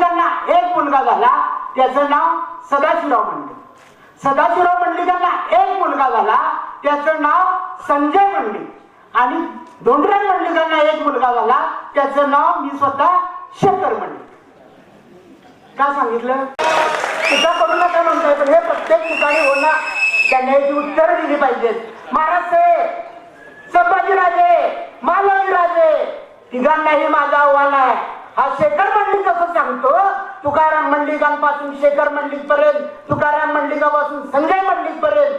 मंडलिकांना एक मुलगा झाला, त्याचं नाव सदाशिवराव मंडलिक. सदाशिवराव मंडलिकांना एक मुलगा झाला, त्याचं नाव संजय मंडलिक. आणि धोंडराज मंडलिकांना एक मुलगा झाला, त्याचं नाव मी स्वतः शेखर मंडलिक. का सांगितलं? टीका करू नका म्हणतोय, पण हे प्रत्येक ठिकाणी होणार, त्यांना याची उत्तर दिली पाहिजेत. महाराज संभाजीराजे, मालवीराजे तिघांनाही माझं आव्हान आहे. हा शेखर मंडलिक असं सांगतो, तुकाराम मंडलिकांपासून शेखर मंडलिक पर्यंत, तुकाराम मंडलिकापासून संजय मंडलिक पर्यंत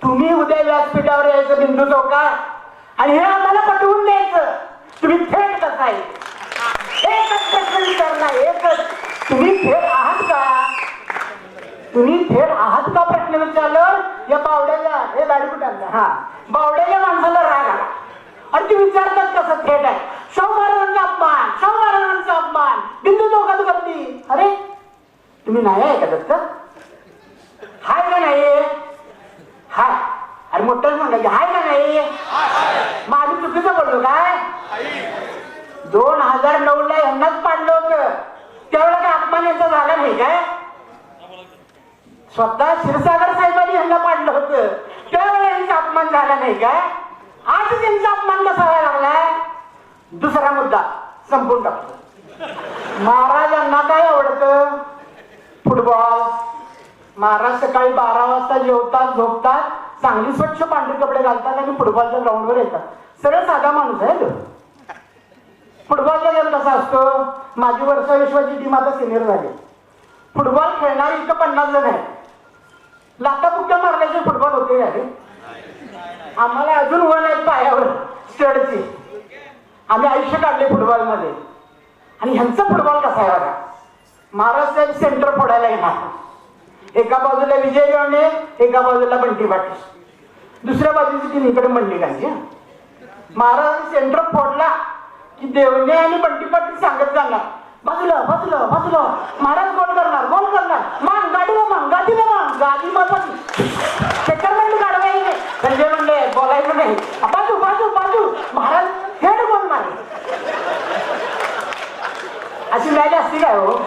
तुम्ही उद्या व्यासपीठावर यायचं बिंदू चौकात आणि हे आम्हाला पटवून द्यायचं. तुम्ही थेट कसं आहे एकच प्रश्न विचारला, एकच. तुम्ही थेट आहात का? तुम्ही थेट आहात का प्रश्न विचारल्यावर या बावड्याला, हे गाडी कुठे आणलं, हा बावड्याच्या माणसाला राग आला. आणि ते विचारतात कसं थेट आहे. शाहू महाराजांचा अपमान, शाहू महाराजांचा अपमान बिंदू चौकात करती. अरे तुम्ही नाही आहे का दत्त? हाय का नाही? हाय. अरे मोठंच म्हणलं की हाय का नाही? मग आम्ही चुकीचं बोललो काय? 2009 ला यांनाच पाडलं होतं, त्यावेळेला काय अपमान यांचा झाला नाही काय? स्वतः क्षीरसागर साहेबांनी यांना पाडलं होतं, त्यावेळेला यांचा अपमान झाला नाही काय? आज त्यांचा अपमान कसा व्हायला लागलाय? दुसरा मुद्दा संपून टाकतो. महाराजांना काय आवडतं? फुटबॉल. महाराज सकाळी 12 वाजता जेवतात, झोपतात, चांगली स्वच्छ पांढरे कपडे घालतात आणि फुटबॉलच्या ग्राउंडवर येतात. सरळ साधा माणूस आहे तो. फुटबॉलचा गेम कसा असतो? माझी वर्षा विश्वाची टीम आता सिनियर झाली. फुटबॉल खेळणारी इथं 50 जण आहेत. लाटापुक्या मारल्याचे फुटबॉल होते का? आम्हाला अजून वन आहेत पायावर स्टडची. आम्ही आयुष्य काढले फुटबॉल मध्ये. आणि ह्यांचा फुटबॉल कसा आहे बघा. महाराज साहेब सेंटर फोडायला येणार. एका बाजूला विजय गावणे, एका बाजूला बंटी पाटील, दुसऱ्या बाजूची तिन्हीकडे मंडलिकांची. महाराज सेंटर फोडला की देवणे आणि बंटी पाटील सांगत जाणार, बाजूला बाजूला बाजूला. महाराज गोल करणार, गोल करणार, मान गाडीला मान, गाडीला मान, गाडी मारली. शेखर मंडळी काढवायचे, संजय मंडळे बोलायचं नाही, बाजू बाजू बाजू. महाराज हेड गोल मारले. अशी मॅच असते काय हो?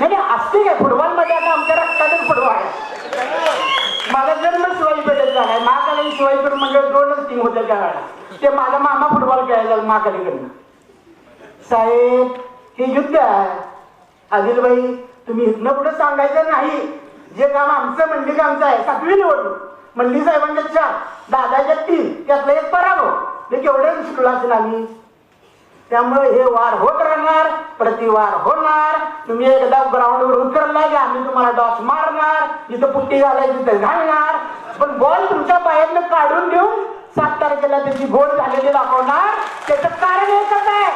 नाही असते काय? फुटबॉल मध्ये आता आमच्या रक्तातच फुटबॉल आहे. माझा जन्म शिवाजीपेठेत झालाय. महाकाली शिवाजीपेठ म्हणजे 2च टीम होत्या त्या वेळेला. ते माझा मामा फुटबॉल खेळायला महाकालीकडनं. साहेब हे युद्ध आहे. आदिलबाई तुम्ही इथनं पुढे सांगायचं नाही. जे काम आमचं मंडलिक आमचं आहे. 7वी निवडणूक मंडलिक साहेबांच्या 4, दादाच्या 3, त्यातला एक पराभव. हे केवढे शिकलो असेल आम्ही. त्यामुळे हे वार होत राहणार, प्रतिवार होणार. तुम्ही एकदा ग्राउंडवर उतरला की आम्ही तुम्हाला डॉस मारणार, जिथं पुट्टी घालायची तिथं घालणार. पण बॉल तुमच्या पायातनं काढून घेऊन 7 तारखेला त्याची गोल झालेली दाखवणार. त्याचं कारण एकच आहे.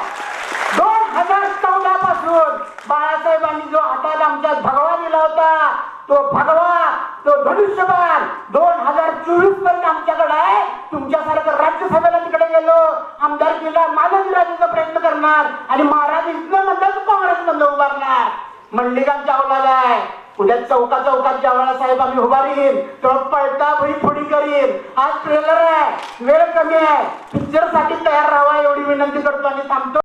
2014 पासून बाळासाहेबांनी जो हातात आमच्या भगवा दिला होता, तो भगवा, तो धनुष्यबाण 2024 पर्यंत आमच्याकडे आहे. तुमच्यासारखं राज्यसभेला तिकडे गेलो, आमदारकीला मालवीराजेचा प्रयत्न करणार आणि महाराज इथलं म्हणतात काँग्रेस मध्ये उभारणार. मंडलिकांच्या अवलाद आहे. उद्या चौका चौकात ज्या वेळा साहेब आम्ही उभारीन तेव्हा पळता भई थोडी करीन. आज ट्रेलर आहे, वेळ कमी आहे, पिक्चर साठी तयार राहावा एवढी विनंती करतो आणि थांबतो.